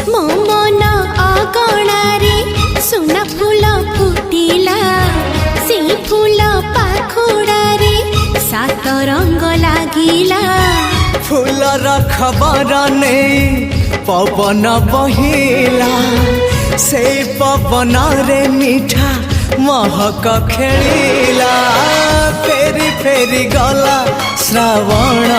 मो मन अगणारे सुना फूल फुटिला से फूल पाखुड़ारे सात रंग लागिला फूलर खबर नहीं पवन बहिला से पवन रे मीठा महक खेलिला फेरी फेरी गला श्रावण